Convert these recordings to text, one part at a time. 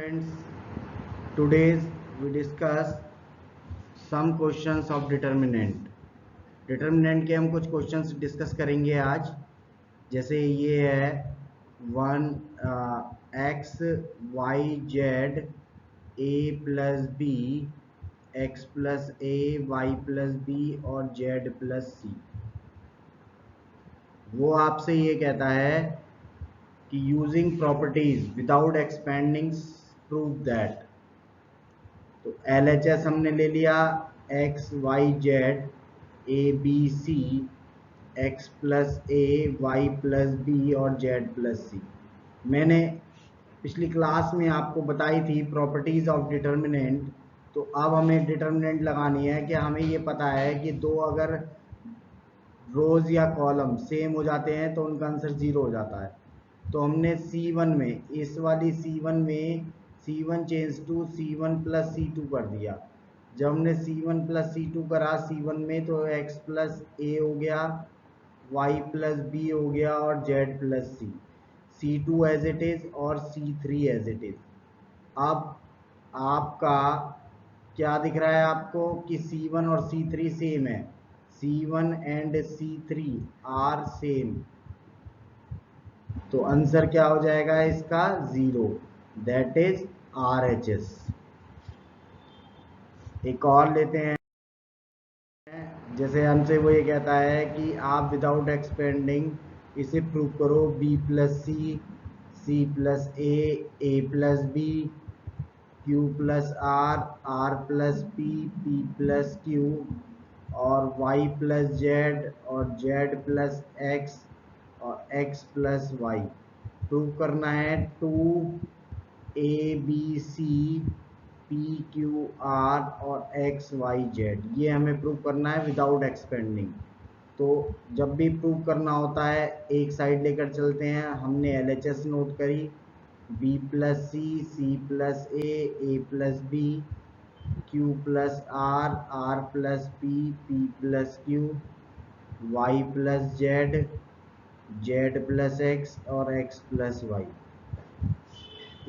Friends, today we discuss some questions of determinant. Determinant के हम कुछ क्वेश्चंस डिस्कस करेंगे आज। जैसे ये है 1 x y z a plus B X plus A Y plus B और z प्लस सी। वो आपसे ये कहता है कि using properties without expanding prove that. तो LHS हमने ले लिया X Y Z A B C X plus A Y plus B और जेड प्लस सी। मैंने पिछली क्लास में आपको बताई थी प्रॉपर्टीज ऑफ डिटर्मिनेंट। तो अब हमें डिटर्मिनेंट लगानी है कि हमें ये पता है कि दो अगर रोज या कॉलम सेम हो जाते हैं तो उनका आंसर 0 हो जाता है। तो हमने C1 में इस वाली C1 में C1 change to C1 plus C2 कर दिया। जब हमने C1 प्लस C2 करा C1 में तो x प्लस ए हो गया, y प्लस बी हो गया और z plus C. C2 as it is और C3 एज इट इज। अब आपका क्या दिख रहा है आपको कि C1 और C3 सेम है। C1 and C3 are same. तो आंसर क्या हो जाएगा इसका 0, दैट इज RHS। एक और लेते हैं। जैसे हमसे वो ये कहता है कि आप विदाउट एक्सपेंडिंग इसे प्रूव करो b plus C plus A plus B Q plus R plus P plus Q और y प्लस जेड और z प्लस एक्स और x प्लस वाई। प्रूव करना है 2 A B C PQR और XYZ। ये हमें प्रूव करना है विदाउट एक्सपेंडिंग। तो जब भी प्रूव करना होता है एक साइड लेकर चलते हैं। हमने LHS नोट करी B plus C plus A plus B Q plus R plus P plus Q Y plus Z plus X और एक्स प्लस वाई।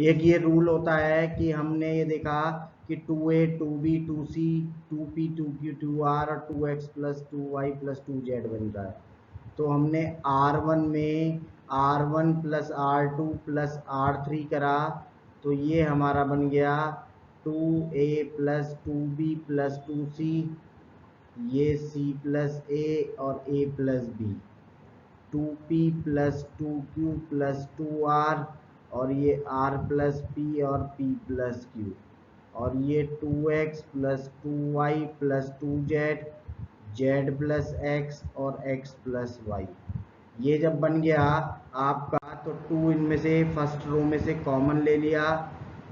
एक ये रूल होता है कि हमने ये देखा कि 2A 2B 2C 2P 2Q 2R और 2X plus 2Y plus 2Z बन रहा है। तो हमने R1 में R1 plus R2 plus R3 करा। तो ये हमारा बन गया 2A plus 2B plus 2C, ये C प्लस A और A plus B, 2P plus 2Q plus 2R और ये R प्लस P और P प्लस Q और ये 2X plus 2Y plus 2Z Z plus X और X प्लस Y। ये जब बन गया आपका तो 2 इनमें से फर्स्ट रो में से कॉमन ले लिया।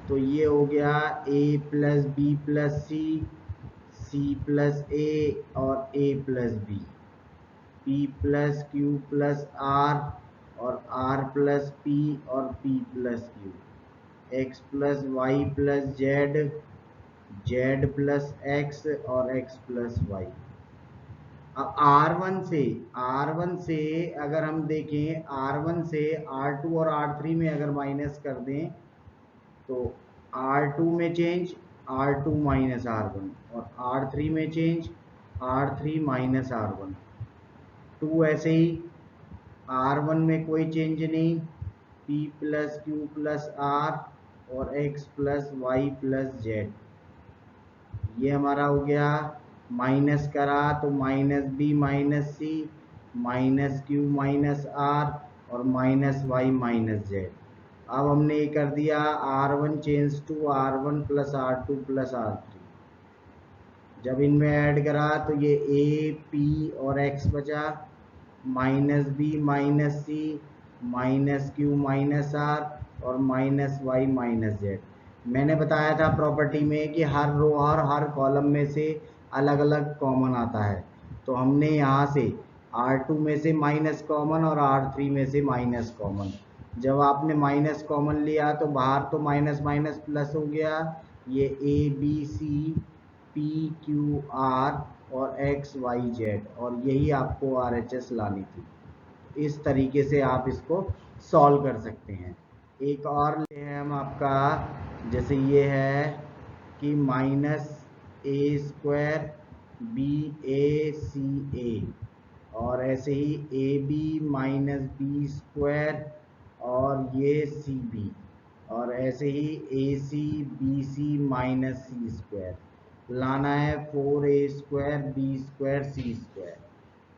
तो ये हो गया A plus B plus C plus A और A plus B, P plus Q plus R और R प्लस P और P plus Q, X plus Y plus Z plus X और X प्लस Y। अब R1 से अगर हम देखें R1 से R2 और R3 में अगर माइनस कर दें तो R2 में चेंज R2 माइनस R1 और R3 में चेंज R3 माइनस R1। 2 ऐसे ही R1 में कोई चेंज नहीं, P plus Q plus R और X plus Y plus Z। ये हमारा हो गया। माइनस करा तो minus B minus C minus Q minus R और माइनस Y माइनस Z। अब हमने ये कर दिया R1 change to R1 plus R2 plus R3। जब इनमें ऐड करा तो ये A P और X बचा, minus B minus C minus Q minus R और माइनस Y माइनस Z। मैंने बताया था प्रॉपर्टी में कि हर रो और हर कॉलम में से अलग अलग कॉमन आता है। तो हमने यहाँ से R2 में से माइनस कॉमन और R3 में से माइनस कॉमन। जब आपने माइनस कॉमन लिया तो बाहर तो माइनस माइनस प्लस हो गया। ये A B C P Q R और X Y Z और यही आपको RHS लानी थी। इस तरीके से आप इसको सॉल्व कर सकते हैं। एक और ले हैं हम आपका, जैसे ये है कि minus A square B A C A, और ऐसे ही A B minus B square और ये सी बी, और ऐसे ही A C B C minus C square लाना है 4a² B square C square.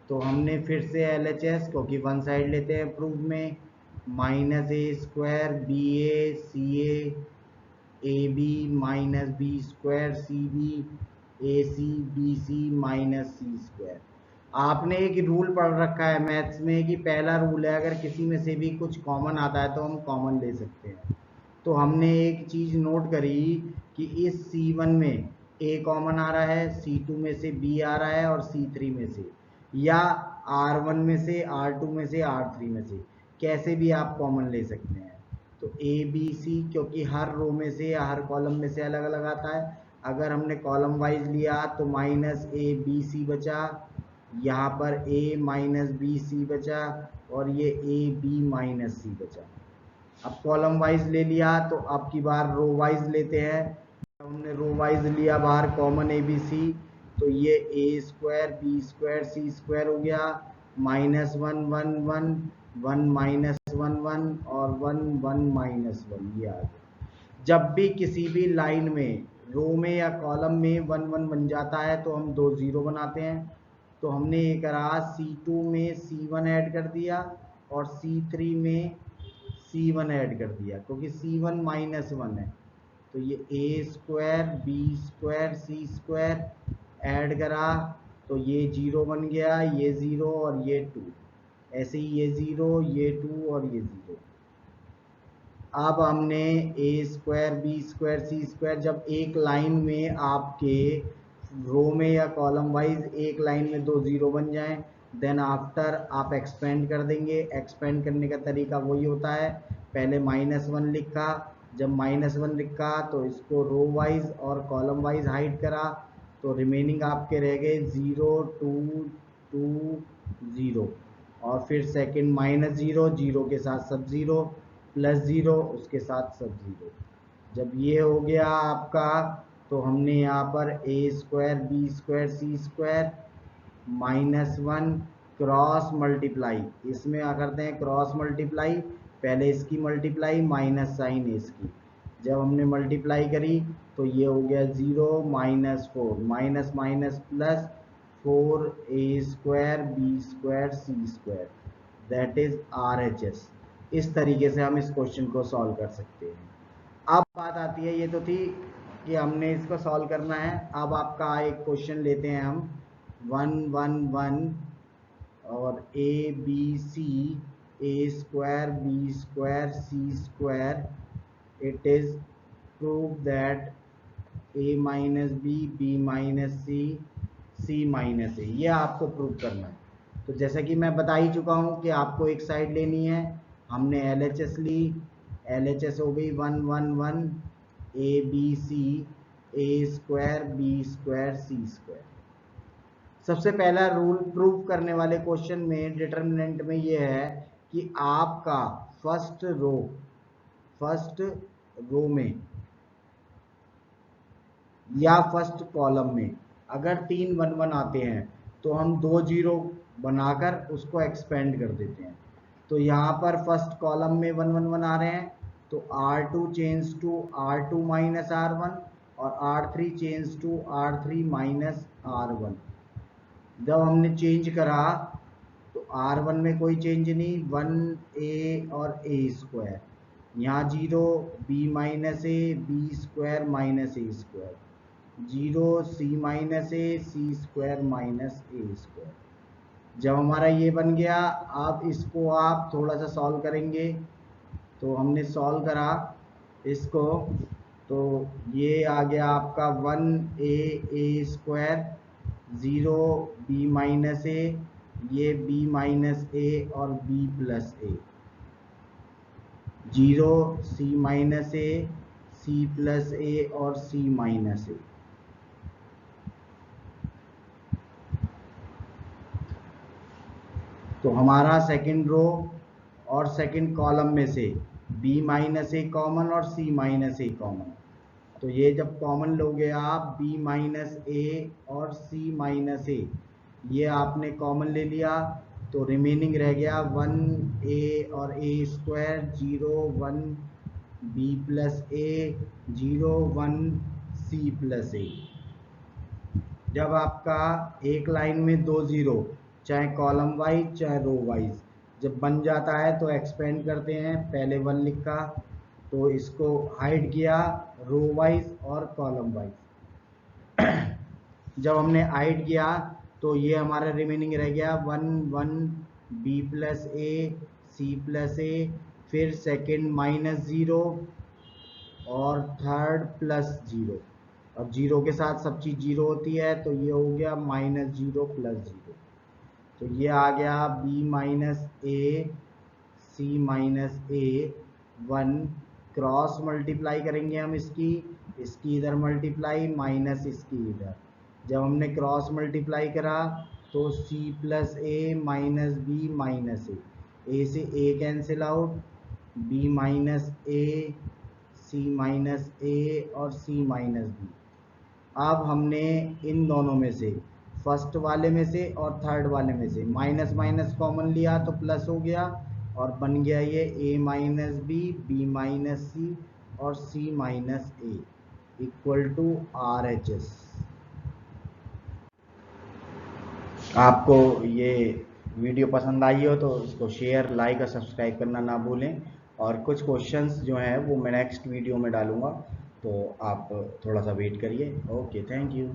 तो हमने फिर से LHS क्योंकि वन साइड लेते हैं प्रूफ में, minus A square B A C A B minus B square C B A C B C minus C square. आपने एक रूल पढ़ रखा है मैथ्स में कि पहला रूल है अगर किसी में से भी कुछ कॉमन आता है तो हम कॉमन ले सकते हैं। तो हमने एक चीज़ नोट करी कि इस C1 में A कॉमन आ रहा है, C2 में से B आ रहा है और C3 में से, या R1 में से, R2 में से, R3 में से, कैसे भी आप कॉमन ले सकते हैं। तो A B C क्योंकि हर रो में से या हर कॉलम में से अलग अलग आता है, अगर हमने कॉलम वाइज लिया तो माइनस ए बी सी बचा, यहाँ पर A माइनस बी सी बचा, और ये A B माइनस सी बचा। अब कॉलम वाइज ले लिया तो अब की बार रो वाइज लेते हैं। हमने रो वाइज लिया बाहर कॉमन ए बी सी, तो ये ए square B square C square हो गया, minus one one one one minus one one और वन वन माइनस वन, ये आ गया। जब भी किसी भी लाइन में रो में या कॉलम में वन वन बन जाता है तो हम दो जीरो बनाते हैं। तो हमने ये करा C2 में C1 ऐड कर दिया और C3 में C1 ऐड कर दिया, क्योंकि C1 माइनस वन है। तो ये ए square B square C square add करा तो ये जीरो बन गया, ये ज़ीरो और ये टू, ऐसे ही ये ज़ीरो ये टू और ये ज़ीरो। अब हमने ए square B square C square, जब एक लाइन में आपके रो में या कॉलम वाइज एक लाइन में दो ज़ीरो बन जाएं, देन आफ्टर आप एक्सपेंड कर देंगे। एक्सपेंड करने का तरीका वही होता है, पहले माइनस वन लिखा, जब माइनस वन लिखा तो इसको रो वाइज और कॉलम वाइज हाइड करा, तो रिमेनिंग आपके रह गए 0 2 2 0, और फिर सेकंड माइनस ज़ीरो, जीरो के साथ सब ज़ीरो, प्लस ज़ीरो उसके साथ सब ज़ीरो। जब ये हो गया आपका, तो हमने यहाँ पर A square B square C square minus one cross multiply, इसमें क्या करते हैं क्रॉस मल्टीप्लाई, पहले इसकी मल्टीप्लाई माइनस साइन इसकी, जब हमने मल्टीप्लाई करी तो ये हो गया 0 minus four, minus minus plus 4a square B square C square, that is RHS। इस तरीके से हम इस क्वेश्चन को सॉल्व कर सकते हैं। अब बात आती है, ये तो थी कि हमने इसको सॉल्व करना है। अब आपका एक क्वेश्चन लेते हैं हम 1 1 1 और A B C A square B square C square, it is prove that A minus B B minus C C minus A, ये आपको प्रूव करना है। तो जैसा कि मैं बता ही चुका हूँ कि आपको एक साइड लेनी है, हमने LHS ली, LHS हो गई 1 1 1 A B C A square B square C square. सबसे पहला रूल प्रूव करने वाले क्वेश्चन में डिटर्मिनेंट में ये है कि आपका फर्स्ट रो में या फर्स्ट कॉलम में अगर 3 1 1 आते हैं तो हम दो जीरो बनाकर उसको एक्सपेंड कर देते हैं। तो यहाँ पर फर्स्ट कॉलम में 1 1 1 आ रहे हैं, तो R2 change to R2 minus R1 और R3 change to R3 minus R1। जब हमने चेंज करा तो R1 में कोई चेंज नहीं, 1a और a स्क्वायर, यहाँ zero b minus A B square minus A square, zero C minus A C square minus A square. जब हमारा ये बन गया, अब इसको आप थोड़ा सा सॉल्व करेंगे, तो हमने सॉल्व करा इसको, तो ये आ गया आपका 1a square, 0 b minus A, ये b माइनस ए और b प्लस ए, 0 c माइनस ए c प्लस ए और c माइनस ए। तो हमारा सेकंड रो और सेकंड कॉलम में से बी माइनस ए कॉमन और सी माइनस ए कॉमन। तो ये जब कॉमन लोगे आप बी माइनस ए और सी माइनस ए, ये आपने कॉमन ले लिया, तो रिमेनिंग रह गया 1 ए और ए स्क्वायर 0 1 बी प्लस ए 0 1 सी प्लस ए। जब आपका एक लाइन में 2 जीरो, चाहे कॉलम वाइज चाहे रो वाइज, जब बन जाता है तो एक्सपेंड करते हैं। पहले 1 लिखा तो इसको हाइड किया रो वाइज और कॉलम वाइज। जब हमने हाइड किया तो ये हमारा रिमेनिंग रह गया 1 1 बी प्लस ए सी प्लस ए, फिर सेकेंड माइनस 0 और थर्ड प्लस 0, और 0 के साथ सब चीज़ 0 होती है, तो ये हो गया माइनस 0 प्लस 0। तो ये आ गया B minus A C minus A 1, cross multiply करेंगे हम इसकी इधर मल्टीप्लाई माइनस इसकी इधर। जब हमने क्रॉस मल्टीप्लाई करा तो सी प्लस ए माइनस बी माइनस ए से ए cancel out, B minus A C minus ए और सी माइनस बी। अब हमने इन दोनों में से, फर्स्ट वाले में से और थर्ड वाले में से माइनस माइनस कॉमन लिया तो प्लस हो गया, और बन गया ये a minus B minus C और c minus A equal to RHS। आपको ये वीडियो पसंद आई हो तो इसको शेयर लाइक और सब्सक्राइब करना ना भूलें, और कुछ क्वेश्चंस जो हैं वो मैं नेक्स्ट वीडियो में डालूंगा, तो आप थोड़ा सा वेट करिए। Okay, thank you.